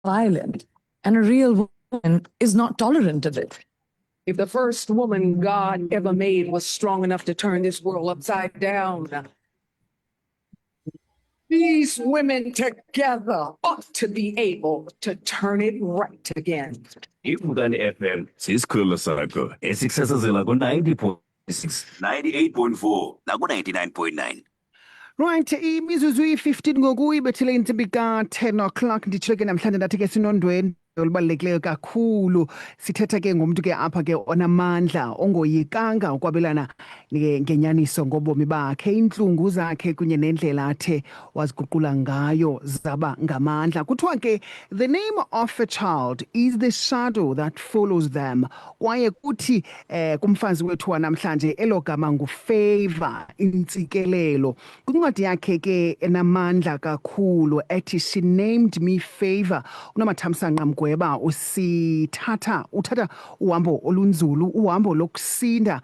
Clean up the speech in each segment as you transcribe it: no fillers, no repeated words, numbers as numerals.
violent, and a real woman is not tolerant of it. If the first woman God ever made was strong enough to turn this world upside down, these women together ought to be able to turn it right again. Ivukani FM sisikhululo sakho esikusasazela ku-90.6, 98.4 naku-99.9. Right, imizuzu iyi-15 ngokuyibethele intsimbi ka-10 o'clock nditshilo ke namhlanje ndathi ke sinondweni olubalulekileyo kakhulu sithetha ke ngomntu ke apha ke onamandla ongoyikanga ukwabelana ngenyaniso ngobomi bakhe intlungu zakhe kunye nendlela athe waziguqula ngayo zaba ngamandla kuthiwa ke the name of a child is the shadow that follows them kwaye kuthi kumfazi wethu wanamhlanje elo gama ngufavor intsikelelo kwincwadi yakhe ke enamandla kakhulu ethi she named me favor unomathamsanqa Mgweba uthatha uhambo olunzulu uhambo lokusinda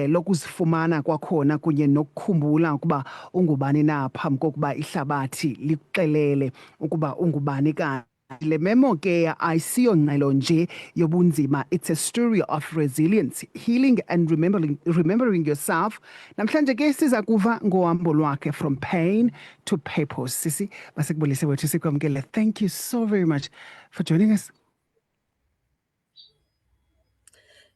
lokuzifumana kwakhona kunye nokukhumbula ukuba ungubani na phambi kokuba ihlabathi likuxelele ukuba ungubani kanti le memo ke ayisiyo ngxelo nje yobunzima it's a story of resilience healing and remembering yourself namhlanje ke siza kuva ngohambo lwakhe from pain to purpose sisi basekubulise wethu sikwamkele thank you so very much for joining us.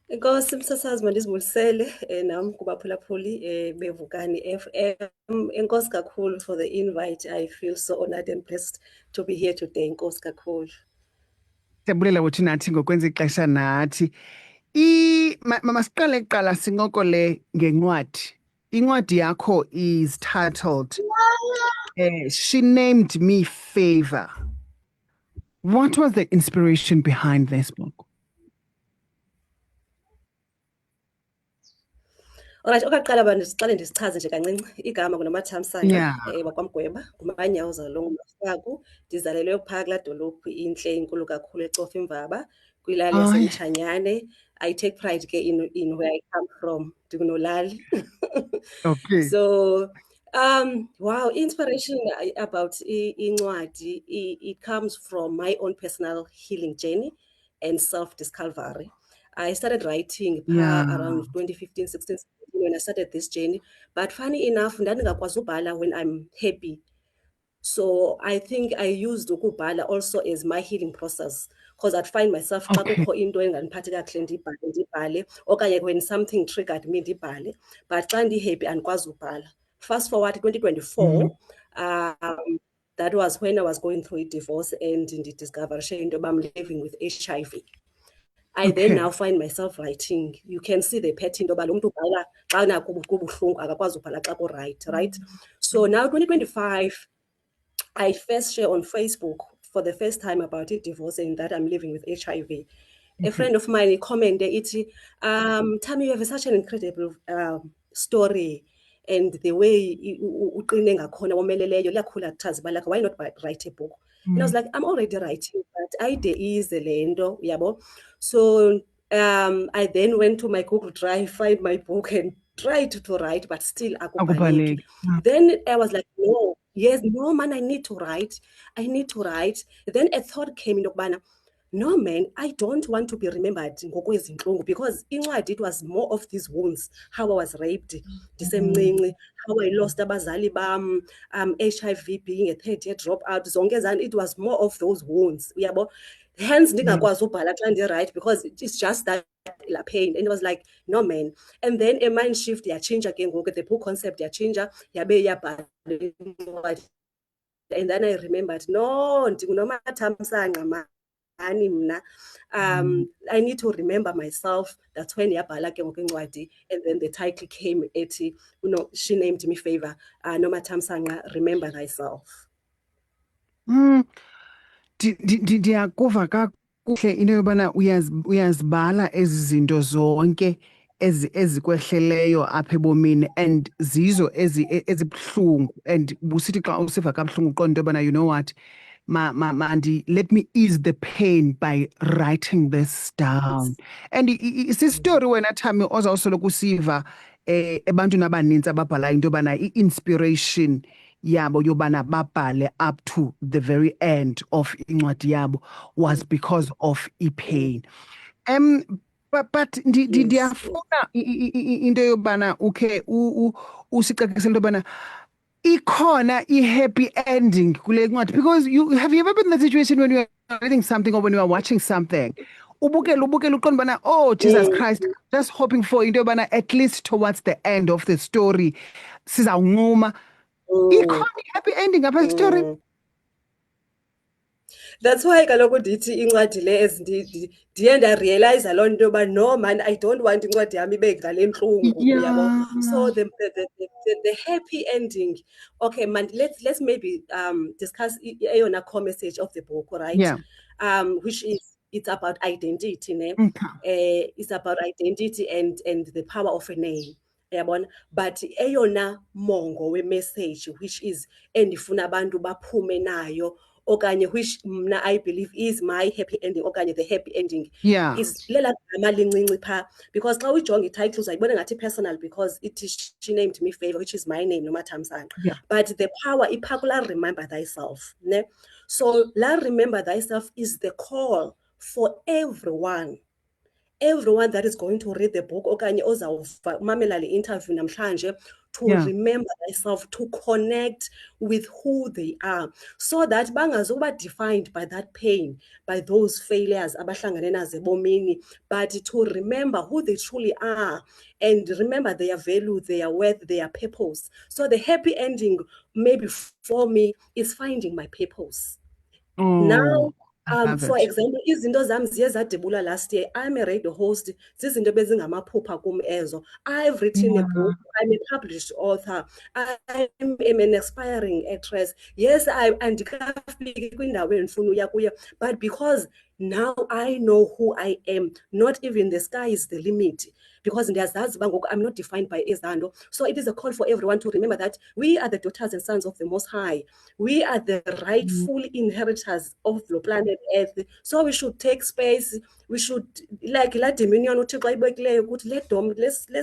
Inkosi msasazi mandizibulisele nami kubaphulaphuli bevukani FM. Inkosi kakhulu for the invite. I feel so honored and blessed to be here today. Inkosi kakhulu. Siyabulela wethu nathi ngokwenza ixesha nathi. Masiqale kuqala sincokole ngencwadi. Incwadi yakho is titled She Named Me Favor. What was the inspiration behind this book? Alright, okaqala bandisiqale ndisichaze nje kancinci igama kunomathamsanqa wakwamgweba kumanyawo zalongo mafaku ndizalelwe phaa kulaa dolophu intle inkulu kakhulu ecofa imvaba kwilali yasemtshanyane. I take pride ke in where I come from ndikunolali. Okay. So wow, inspiration about incwadi it comes from my own personal healing journey and self-discovery. I started writing around 2015, 16, 17 when I started this journey. But funny enough, ndandingakwazi ubhala when I'm happy. So I think I used ukubhala also as my healing process because I'd find myself xa kukho into engandiphathi kakuhle ndibhale okanye when something triggered me ndibhale. But xa ndi-happy andikwazi ubhala. Fast forward to 2024, that was when I was going through a divorce and discovered I'm living with HIV. I then now find myself writing. You can see the pattern right? So now 2025, I first share on Facebook for the first time about a divorce and that I'm living with HIV. A friend of mine commented, Tammy, you have such an incredible story. And the way why not write a book? And I was like, I'm already writing, but idea is the lendo, yabo. So I then went to my Google Drive, find my book and tried to write, but still akubaleki. Then I was like, no man, I need to write. Then a thought came in Okbana. No man, I don't want to be remembered because it was more of these wounds, how I was raped, how I lost abazali bam, HIV being a third year dropout, and it was more of those wounds. Hence ndingakwazi ubhala xa ndi-right because it's just that pain. And it was like, no man. And then a mind shift change again, the book concept change, and then I remembered, no, I need to remember myself. That's when yabhala ke ngokwencwadi, and then the title came ethi, she named me favor. Nomathamsanqa, remember thyself. Ndiyakuva kakuhle into yobana uyazibala ezi zinto zonke ezikwehleleyo apha ebomini and zizo ezibuhlungu and busithi xa usiva kabuhlungu uqonda into yobana you know what Mandi, let me ease the pain by writing this down. And it's a story when at time also lokusiva ebantwini abaninzi ababhala into yobana i-inspiration yabo yobana babhale up to the very end of incwadi yabo was because of i-pain. But ndiyafuna into yobana ukhe usicacisele into yobana ikhona i-happy ending kule ncwadi, because have you ever been in that situation when you are reading something or when you are watching something ubukele uqonda bana, oh Jesus Christ, just hoping for into yobana at least towards the end of the story sizawuncuma. Ikhona i-happy ending apha esitorini? That's why kaloku ndithi incwadi le ndiye ndarealize loo nto yoba no man, I don't want incwadi yami ibe ngale ntlungu, uyabo. So the happy ending, okay man, let's maybe discuss eyona core message of the book, right? Yeah. Which is, it's about identity, ne? Okay. It's about identity and the power of a name. Yabona, but eyona mongo we message, which is endifuna abantu baphume nayo, okanye which mna I believe is my happy ending, okanye the happy ending, Yeah. is lela gama lincinci pha, because xa uyijonga i-titles ayibona ngathi personal, because it is, she named me Favor, which is my name, Nomathamsanqa. Yeah. But the power ipha kula remember thyself, ne? So la remember thyself is the call for everyone that is going to read the book, okanye ozawumamela le interview namhlanje, to Yeah. remember thyself, to connect with who they are, so that bangazuba defined by that pain, by those failures abahlangane nazo ebomini, but to remember who they truly are and remember their value, their worth, their purpose. So the happy ending maybe for me is finding my purpose. Now, for example, izinto zami ziye zadibula last year. I'm a radio host. Zizinto bezingamaphupha kum ezo. I've written a book. I'm a published author. I'm an aspiring actress. Yes, andikafiki kwindawo endifuna uya kuyo, but because now I know who I am, not even the sky is the limit, because I'm not defined by ezando. So it is a call for everyone to remember that we are the daughters and sons of the Most High. We are the rightful inheritors of the planet Earth. So we should take space. We should, like la dominion, let's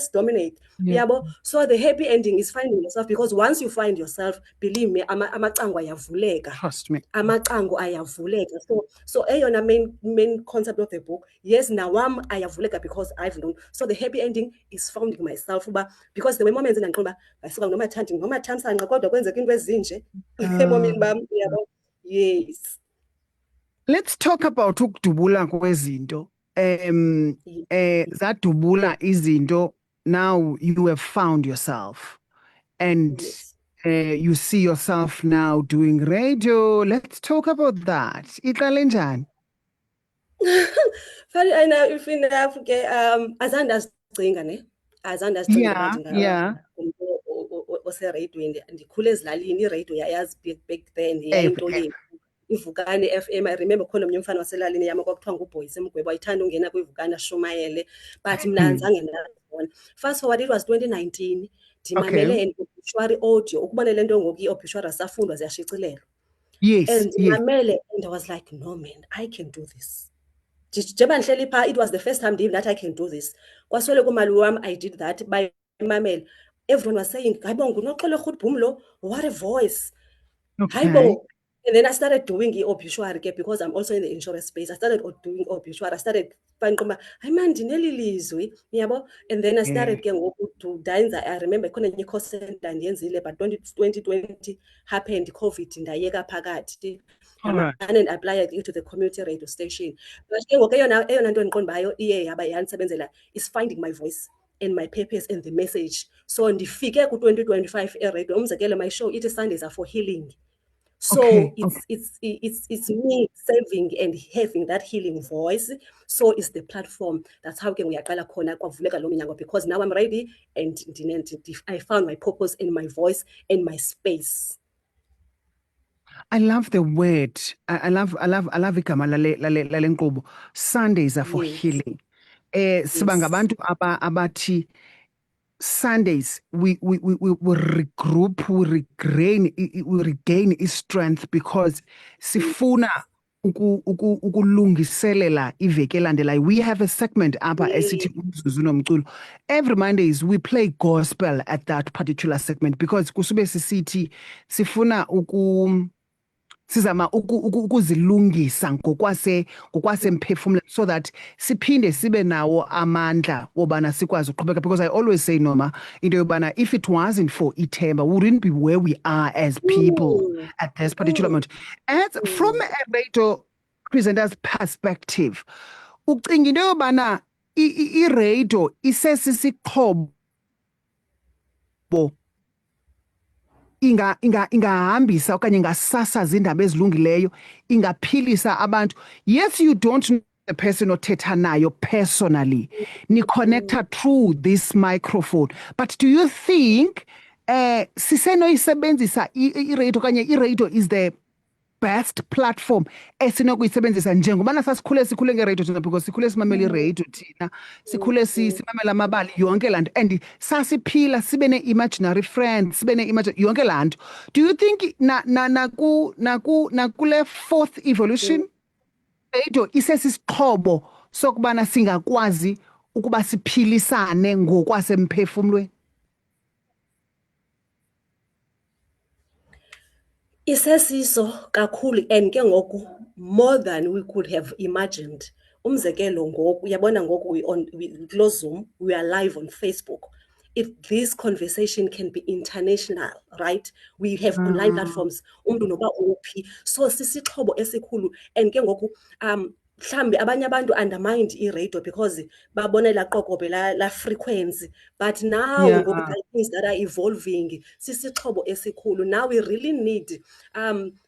dominate. Yeah. So the happy ending is finding yourself, because once you find yourself, believe me, amacango ayavuleka. Trust me. Amacango ayavuleka. So eyona main concept of the book, yes, nawam ayavuleka because I've known. So the happy ending is finding myself, because there were moments in Anqoba basuka Nomathamsanqa kodwa kwenzeka into ezinje ebomini bami, uyabo. Yes. Let's talk about ukudubula kwezinto. Zadubula izinto, now you have found yourself, and Yes. you see yourself now doing radio. Let's talk about that. Iqale njani? Funny enough, enough ke azange ndazicinga ne, azange ndazicinga Yeah. osereyidweni. Ndikhule ezilalini, iradio yayazi back then, yayinto yethu. iVukani FM, I remember khona omnye umfana waselalini yami kwakuthiwa nguBoyce Mgwebo, wayithanda ungena kwiVukani ashumayele, but mna azange ndazibona. Fast forward, it was 2019, ndimamele an obituary audio, ukubona le nto ngoku i-obituary asafundwa ziyashicilelwa. Yes. And Yes. ndimamele, and I was like, no man, I can do this. Njengoba ndihleli phaa, it was the first time that I can do this. Kwaswele kumali wam, I did that by mamele. Everyone was saying, hayibo nguNoxolo Grootboom lo, what a voice. Okay. Hayibo. And then I started doing obituary because I'm also in the insurance space. I started doing obituary. I started finding, and then I started to dance. I remember khona enye course ndandiyenzile, but 2020 happened, COVID, ndayeka phakathi. And apply to the community radio station. But eyona nto endiqondayo iye yaba yanisebenzela is finding my voice and my purpose and the message. So ndifike ku-2025 eradio, umzekelo my show ithi Sundays are for healing. So it's me serving and having that healing voice. So it's the platform. That's how we uyaqala khona kwavuleka lo minyango, because now I'm ready and I found my purpose and my voice and my space. I love the word. I love igama lale nkqubo. Sundays are for healing. Siba ngabantu abathi Sundays we regroup, we regain strength, because sifuna ukulungiselela iveki elandelayo. We have a segment apha esithi umzuzu nomculo. Every Mondays we play gospel at that particular segment because kusube sisithi sifuna sizama ukuzilungisa ngokwasemphefumulweni so that siphinde sibe nawo amandla wobana sikwazi uqhubeka, because I always say Noma into yobana if it wasn't for Ithemba, we wouldn't be where we are as people at this particular moment. As from a radio presenter's perspective, ucinga into yobana i-radio isesisixhobo ingahambisa okanye ingasasaza indaba ezilungileyo, ingaphilisa abantu. Yes, you don't know the person othetha nayo personally, ni connecta through this microphone, but do you think sisenoyisebenzisa i-radio okanye i-radio is the best platform esinokuyisebenzisa njengobana sikhule ngeradio thina, because sikhule simamela iradio thina, sikhule simamela amabali, yonke laa nto, and sasiphila sibe ne-imaginary friends, sibe yonke laa nto. Do you think nakule fourth evolution radio isesisixhobo sokubana singakwazi ukuba siphilisane ngokwasemphefumlweni? Isesiso kakhulu, and ke ngoku more than we could have imagined. Umzekelo ngoku uyabona ngoku we close Zoom, we are live on Facebook. This conversation can be international, right? We have online platforms, umuntu noba uphi, so sisixhobo esikhulu. And ke ngoku mhlambi abanye abantu undermined i-radio because babona la qokobe la frequency, but now ngoku the things that are evolving, sisixhobo esikhulu. Now we really need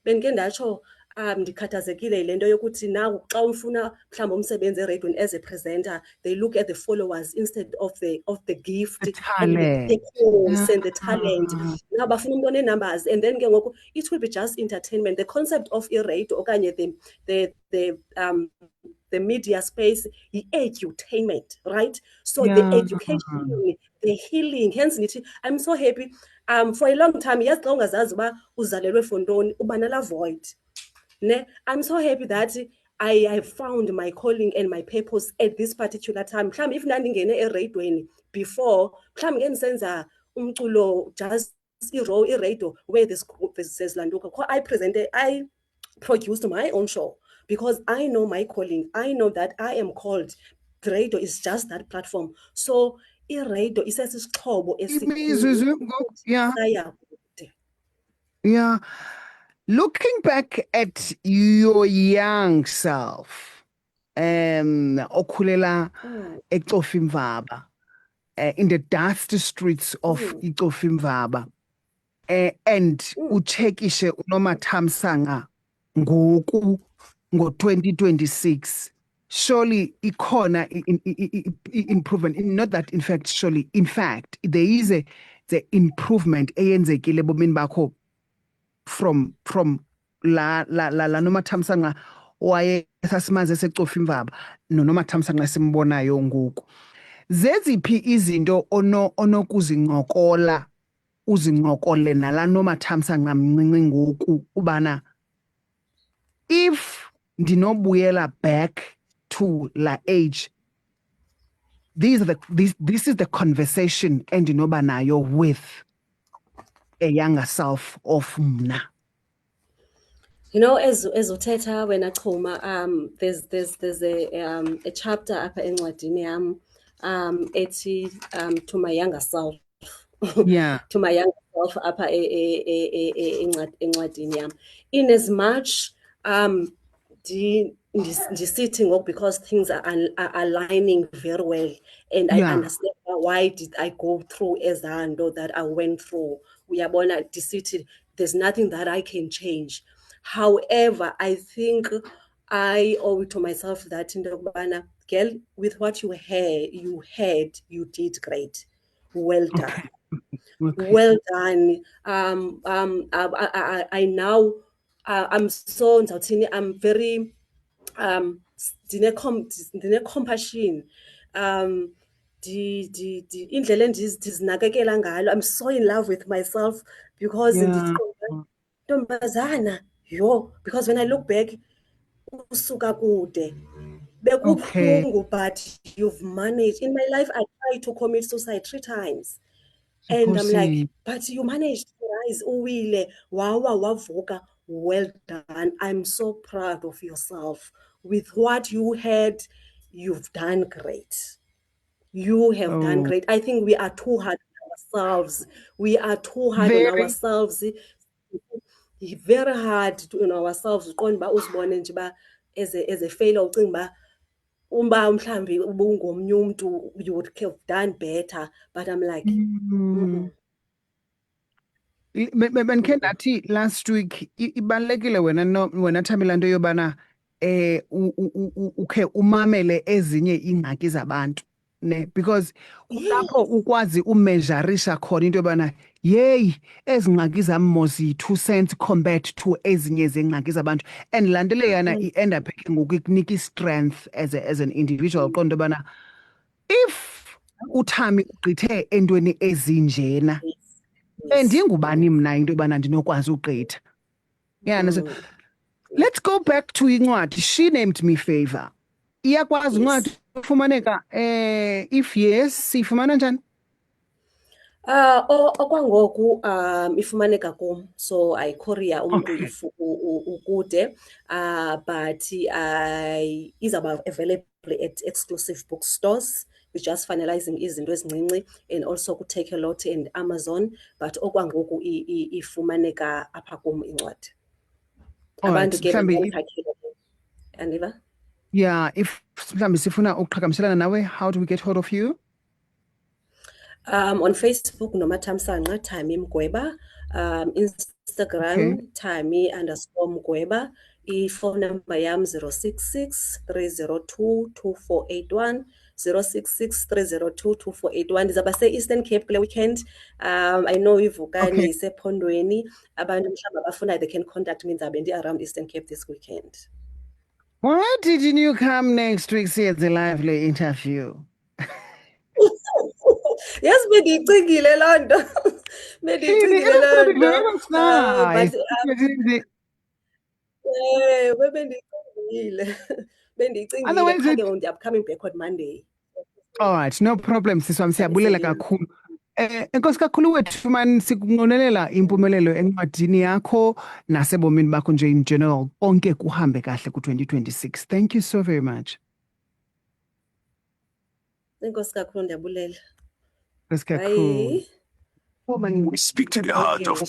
benike ndatsho ndikhathazekile lento yokuthi now xa ufuna mhlawumbe umsebenzi eradioini as a presenter, they look at the followers instead of the gift, the talent, and the talent. Now bafuna umuntu one-numbers, and then ke ngoku it will be just entertainment. The concept of i-radio okanye the media space is edutainment, right? So the education, the healing, hence nithi I'm so happy for a long time, yes, xa ungazazi uba uzalelwe for ntoni uba nala void. I'm so happy that I have found my calling and my purpose at this particular time. Mhlawumbe if ndandingene eradioini before, mhlawumbe ngendisenza umculo just i-radio where this says Landuka, I produced my own show because I know my calling. I know that I am called. The radio is just that platform. So i-radio isesisixhobo yeah. Looking back at your young self, okhulela eCofimvaba, in the dusty streets of eCofimvaba, and uchekishe uNomathamsanqa ngoku ngo-2026, surely ikhona improvement. Not that in fact, surely, in fact, there is the improvement eyenzekile ebomini bakho from la Nomathamsanqa waye sasimaze seCofimvaba noNomathamsanqa simbonayo ngoku. Zeziphi izinto onokuzincokola uzinqokole nala Nomathamsanqa mncinci ngoku ubana if ndinobuyela back to la age, this is the conversation endinoba nayo with a younger self of mna? You know, as uthetha wena Chuma, there's a chapter apha encwadini yam ethi to my younger self. Yeah. To my younger self apha encwadini yam. In as much ndisithi ngoku because things are aligning very well, and I understand why did I go through ezanto that I went through. Uyabona ndisithi there's nothing that I can change. However, I think I owe it to myself that into yokubana, girl, with what you had, you did great. Well done. Okay. Well done. I now I'm so I'm very ndine compassion. Indlela endizinakekela ngalo, I'm so in love with myself because ntombazana, because when I look back, usuka kude. Okay. Bekubuhlungu, but you've managed. In my life, I tried to commit suicide 3 times. And I'm like, Siphosi. but you managed to rise, uwile, wawa wavuka, well done. I'm so proud of yourself. With what you had, you've done great. You have done Oh, great. I think we are too hard on ourselves. We are too hard on very. ourselves. Very hard on ourselves. Uqonda uba uzibone nje uba as a failure ucinga uba uba mhlambi ubungomnye umuntu you would have done better, but I'm like Mm. Benikhe ndathi last week ibalekile wena Thami nto yobana ukhe umamele ezinye iingxaki zabantu ne because kulapho ukwazi umeasurisha khona into yobana yeyi ezi ngxaki zam mos yi-2 cents compared to ezinye zeengxaki zabantu and laa nto leyana i-end up ke ngoku ikunika i-strength as an individual qonda into yobana if uThami ugqithe entweni ezinjena bendingubani mna into yobana ndinokwazi ugqitha. Yeah, so let's go back to incwadi. She named me favor. Iyakwazi incwadi ufumaneka if yes siyifumana njani? Okwangoku ifumaneka kum, so ayicourier umuntu Okay. if ukude, but izawuba available at exclusive bookstores. We're just finalizing izinto ezincinci and also ku-Take a Lot and Amazon, but okwangoku ifumaneka apha kum incwadi. Alright, Abantu ke mhlambi bangaphakhile, andiva? yeah, if mhlambi sifuna ukuqhagamshelana nawe, how do we get hold of you? On Facebook, Nomathamsanqa, Thami Mgweba. Instagram, Okay. Thami_Mgweba. Phone number yam 066 302 2481. 066 302 2481. Ndizawuba se-Eastern Cape kule weekend. I know ivukani Okay. isephondweni. Abantu mhlawumbi abafuna they can contact me. Ndizabe ndi-around Eastern Cape this weekend. Why didn't you come next week see the lively interview? Yes, bendiyicingile loo nto. Bendiyicingile loo nto. Nice. Bebendiyicingile. Bendiyicingile Otherwise qha it, ke ngoku I'm coming back on Monday. all right, no problem siswam, siyabulela kakhulu. Enkosi kakhulu wethu man, sikunqwenelela impumelelo encwadini yakho nasebomini bakho nje in general, konke kuhambe kahle ku-2026. Thank you so very much. Enkosi kakhulu, ndiyabulela. Enkosi kakhulu. Bye. We speak to the heart of